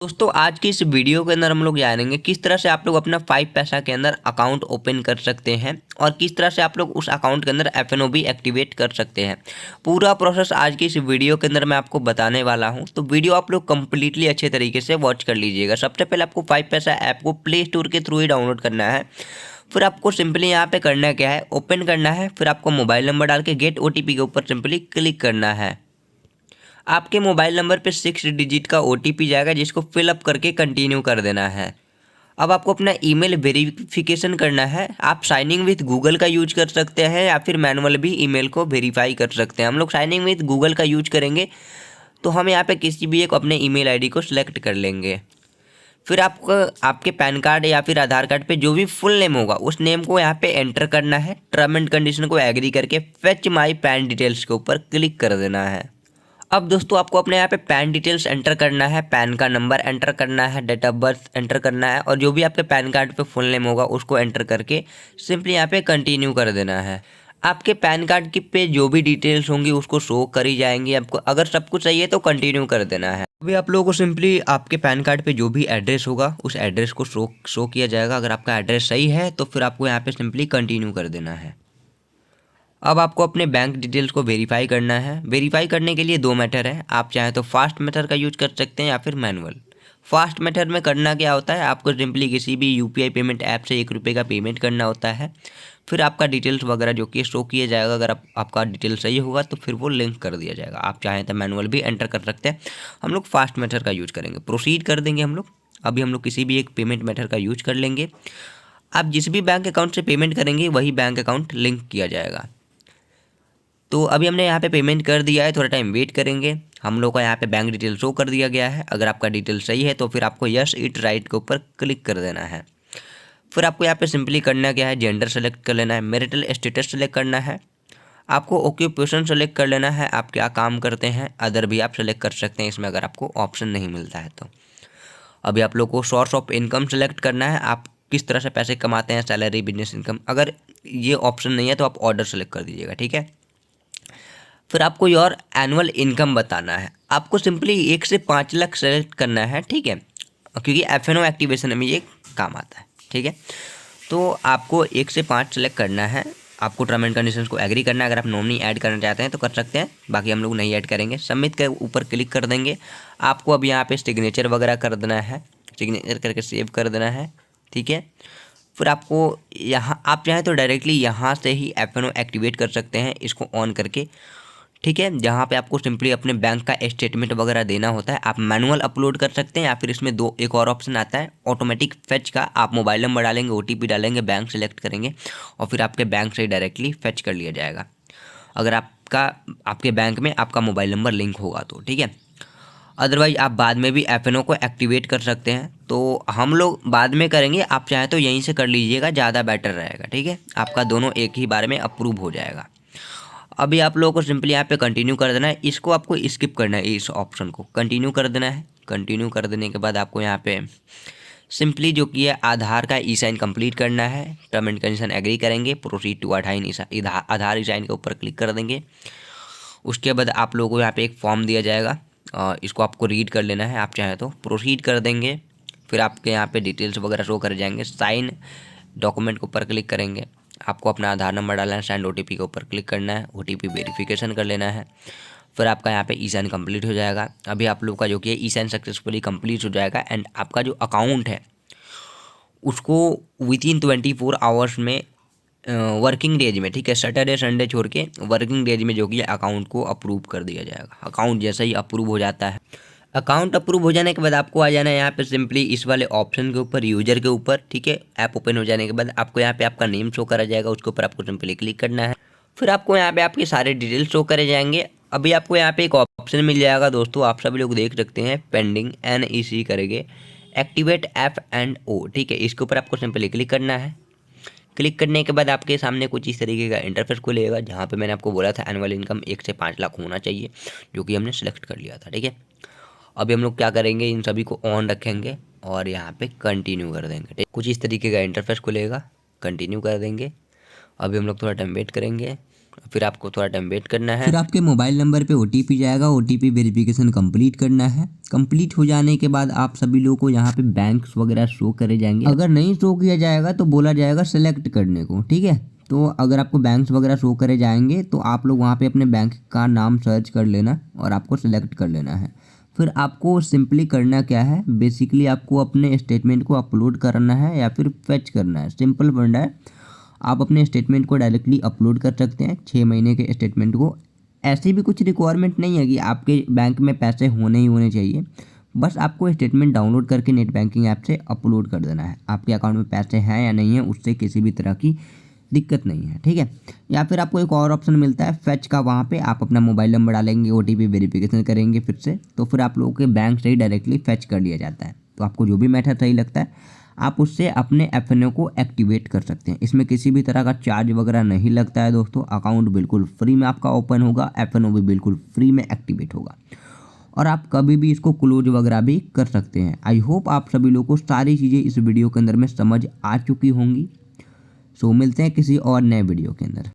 दोस्तों आज की इस वीडियो के अंदर हम लोग जानेंगे किस तरह से आप लोग अपना 5पैसा के अंदर अकाउंट ओपन कर सकते हैं और किस तरह से आप लोग उस अकाउंट के अंदर FNO भी एक्टिवेट कर सकते हैं। पूरा प्रोसेस आज की इस वीडियो के अंदर मैं आपको बताने वाला हूं, तो वीडियो आप लोग कंप्लीटली अच्छे तरीके से वॉच कर लीजिएगा। सबसे पहले आपको 5पैसा ऐप को प्ले स्टोर के थ्रू ही डाउनलोड करना है। फिर आपको सिंपली यहाँ पे करना क्या है, ओपन करना है। फिर आपको मोबाइल नंबर डाल के गेट OTP के ऊपर सिंपली क्लिक करना है। आपके मोबाइल नंबर पे 6 डिजिट का OTP जाएगा, जिसको फिलअप करके कंटिन्यू कर देना है। अब आपको अपना ईमेल वेरिफिकेशन करना है। आप साइनिंग विथ गूगल का यूज कर सकते हैं या फिर मैनुअल भी ईमेल को वेरीफाई कर सकते हैं। हम लोग साइनिंग विथ गूगल का यूज करेंगे, तो हम यहाँ पे किसी भी एक अपने ईमेल आईडी को सिलेक्ट कर लेंगे। फिर आपको आपके पैन कार्ड या फिर आधार कार्ड पे जो भी फुल नेम होगा उस नेम को यहाँ पे एंटर करना है। टर्म एंड कंडीशन को एग्री करके फेच माई पैन डिटेल्स के ऊपर क्लिक कर देना है। अब दोस्तों आपको अपने यहाँ पे पैन डिटेल्स एंटर करना है, पैन का नंबर एंटर करना है, डेट ऑफ बर्थ एंटर करना है और जो भी आपके पैन कार्ड पे फुल नेम होगा उसको एंटर करके सिंपली यहाँ पे कंटिन्यू कर देना है। आपके पैन कार्ड की पे जो भी डिटेल्स होंगी उसको शो करी जाएंगी। आपको अगर सब कुछ सही है तो कंटिन्यू कर देना है। अभी आप लोगों को सिंपली आपके पैन कार्ड पे जो भी एड्रेस होगा उस एड्रेस को शो किया जाएगा। अगर आपका एड्रेस सही है तो फिर आपको यहाँ पे सिंपली कंटिन्यू कर देना है। अब आपको अपने बैंक डिटेल्स को वेरीफाई करना है। वेरीफाई करने के लिए दो मेथड है, आप चाहें तो फास्ट मेथड का यूज कर सकते हैं या फिर मैनुअल। फास्ट मेथड में करना क्या होता है, आपको सिंपली किसी भी UPI पेमेंट ऐप से 1 रुपये का पेमेंट करना होता है। फिर आपका डिटेल्स वगैरह जो कि शो किया जाएगा, अगर आपका डिटेल सही होगा तो फिर वो लिंक कर दिया जाएगा। आप चाहें तो मैनुअल भी एंटर कर सकते हैं। हम लोग फास्ट मेथड का यूज करेंगे, प्रोसीड कर देंगे हम लोग। अभी हम लोग किसी भी एक पेमेंट मेथड का यूज कर लेंगे। आप जिस भी बैंक अकाउंट से पेमेंट करेंगे वही बैंक अकाउंट लिंक किया जाएगा। तो अभी हमने यहाँ पे पेमेंट कर दिया है, थोड़ा टाइम वेट करेंगे। हम लोग का यहाँ पे बैंक डिटेल शो कर दिया गया है। अगर आपका डिटेल सही है तो फिर आपको यस इट राइट के ऊपर क्लिक कर देना है। फिर आपको यहाँ पे सिंपली करना क्या है, जेंडर सेलेक्ट कर लेना है, मैरिटल स्टेटस सेलेक्ट करना है, आपको ऑक्यूपेशन सेलेक्ट कर लेना है, आप क्या काम करते हैं। अदर भी आप सेलेक्ट कर सकते हैं इसमें अगर आपको ऑप्शन नहीं मिलता है तो। अभी आप लोग को सोर्स ऑफ इनकम सेलेक्ट करना है, आप किस तरह से पैसे कमाते हैं, सैलरी, बिजनेस इनकम। अगर ये ऑप्शन नहीं है तो आप ऑर्डर सेलेक्ट कर दीजिएगा, ठीक है। फिर आपको योर एनुअल इनकम बताना है। आपको सिंपली 1 से 5 लाख सेलेक्ट करना है, ठीक है, क्योंकि FNO एक्टिवेशन में ये काम आता है, ठीक है। तो आपको 1 से 5 सेलेक्ट करना है। आपको टर्म एंड कंडीशंस को एग्री करना है। अगर आप नॉमिनी ऐड करना चाहते हैं तो कर सकते हैं, बाकी हम लोग नहीं ऐड करेंगे। सबमिट के ऊपर क्लिक कर देंगे। आपको अब यहाँ पे सिग्नेचर वगैरह कर देना है, सिग्नेचर करके सेव कर देना है, ठीक है। फिर आपको यहाँ आप चाहें तो डायरेक्टली यहाँ से ही FNO एक्टिवेट कर सकते हैं इसको ऑन करके, ठीक है। जहाँ पे आपको सिंपली अपने बैंक का स्टेटमेंट वगैरह देना होता है, आप मैनुअल अपलोड कर सकते हैं या फिर इसमें एक और ऑप्शन आता है ऑटोमेटिक फेच का। आप मोबाइल नंबर डालेंगे, OTP डालेंगे, बैंक सेलेक्ट करेंगे और फिर आपके बैंक से डायरेक्टली फेच कर लिया जाएगा, अगर आपके बैंक में आपका मोबाइल नंबर लिंक होगा तो, ठीक है। अदरवाइज आप बाद में भी FNO को एक्टिवेट कर सकते हैं, तो हम लोग बाद में करेंगे। आप चाहें तो यहीं से कर लीजिएगा, ज़्यादा बेटर रहेगा, ठीक है। आपका दोनों एक ही बार में अप्रूव हो जाएगा। अभी आप लोगों को सिंपली यहाँ पे कंटिन्यू कर देना है। इसको आपको स्किप करना है, इस ऑप्शन को कंटिन्यू कर देना है। कंटिन्यू कर देने के बाद आपको यहाँ पे सिंपली जो कि है आधार का ई-साइन कंप्लीट करना है। टर्म एंड कंडीशन एग्री करेंगे, प्रोसीड टू आधार ई-साइन के ऊपर क्लिक कर देंगे। उसके बाद आप लोगों को यहाँ पे एक फॉर्म दिया जाएगा, इसको आपको रीड कर लेना है। आप चाहें तो प्रोसीड कर देंगे। फिर आपके यहाँ पे डिटेल्स वगैरह शो कर जाएंगे। साइन डॉक्यूमेंट के ऊपर क्लिक करेंगे। आपको अपना आधार नंबर डालना है, सेंड OTP के ऊपर क्लिक करना है, OTP वेरिफिकेशन कर लेना है। फिर आपका यहाँ पे ई-साइन कंप्लीट हो जाएगा। अभी आप लोग का जो कि ई-साइन सक्सेसफुली कंप्लीट हो जाएगा एंड आपका जो अकाउंट है उसको विथिन 24 आवर्स में वर्किंग डेज में, ठीक है, सैटरडे संडे छोड़ के वर्किंग डेज में जो कि अकाउंट को अप्रूव कर दिया जाएगा। अकाउंट जैसे ही अप्रूव हो जाता है, अकाउंट अप्रूव हो जाने के बाद आपको आ जाना है यहाँ पे सिंपली इस वाले ऑप्शन के ऊपर, यूजर के ऊपर, ठीक है। ऐप ओपन हो जाने के बाद आपको यहाँ पे आपका नेम शो करा जाएगा, उसके ऊपर आपको सिंपली क्लिक करना है। फिर आपको यहाँ पे आपके सारे डिटेल्स शो करे जाएंगे। अभी आपको यहाँ पे एक ऑप्शन मिल जाएगा दोस्तों, आप सभी लोग देख सकते हैं, पेंडिंग NEC करेंगे, एक्टिवेट FNO, ठीक है। इसके ऊपर आपको सिंपली क्लिक करना है। क्लिक करने के बाद आपके सामने कुछ इस तरीके का इंटरफेस खुलेगा, जहाँ पे मैंने आपको बोला था एनुअल इनकम 1 से 5 लाख होना चाहिए, जो कि हमने सेलेक्ट कर लिया था, ठीक है। अभी हम लोग क्या करेंगे, इन सभी को ऑन रखेंगे और यहाँ पे कंटिन्यू कर देंगे, ठीक। कुछ इस तरीके का इंटरफेस खुलेगा, कंटिन्यू कर देंगे। अभी हम लोग थोड़ा टाइम वेट करेंगे, फिर आपको थोड़ा टाइम वेट करना है। फिर आपके मोबाइल नंबर पे OTP जाएगा, OTP वेरिफिकेशन कंप्लीट करना है। कंप्लीट हो जाने के बाद आप सभी लोगों को यहाँ पे बैंक्स वगैरह शो करे जाएंगे। अगर नहीं शो किया जाएगा तो बोला जाएगा सेलेक्ट करने को, ठीक है। तो अगर आपको बैंक्स वगैरह शो करे जाएंगे तो आप लोग वहाँ पे अपने बैंक का नाम सर्च कर लेना और आपको सेलेक्ट कर लेना है। फिर आपको सिंपली करना क्या है, बेसिकली आपको अपने स्टेटमेंट को अपलोड करना है या फिर फेच करना है। सिंपल फंडा है, आप अपने स्टेटमेंट को डायरेक्टली अपलोड कर सकते हैं, 6 महीने के स्टेटमेंट को। ऐसी भी कुछ रिक्वायरमेंट नहीं है कि आपके बैंक में पैसे होने ही होने चाहिए, बस आपको स्टेटमेंट डाउनलोड करके नेट बैंकिंग ऐप से अपलोड कर देना है। आपके अकाउंट में पैसे हैं या नहीं है उससे किसी भी तरह की दिक्कत नहीं है, ठीक है। या फिर आपको एक और ऑप्शन मिलता है फेच का, वहाँ पे आप अपना मोबाइल नंबर डालेंगे, OTP वेरिफिकेशन करेंगे फिर से, तो फिर आप लोगों के बैंक से ही डायरेक्टली फेच कर लिया जाता है। तो आपको जो भी मेथड सही लगता है आप उससे अपने FNO को एक्टिवेट कर सकते हैं। इसमें किसी भी तरह का चार्ज वगैरह नहीं लगता है दोस्तों। अकाउंट बिल्कुल फ्री में आपका ओपन होगा, FNO भी बिल्कुल फ्री में एक्टिवेट होगा और आप कभी भी इसको क्लोज वगैरह भी कर सकते हैं। आई होप आप सभी लोगों को सारी चीज़ें इस वीडियो के अंदर में समझ आ चुकी होंगी। सो मिलते हैं किसी और नए वीडियो के अंदर।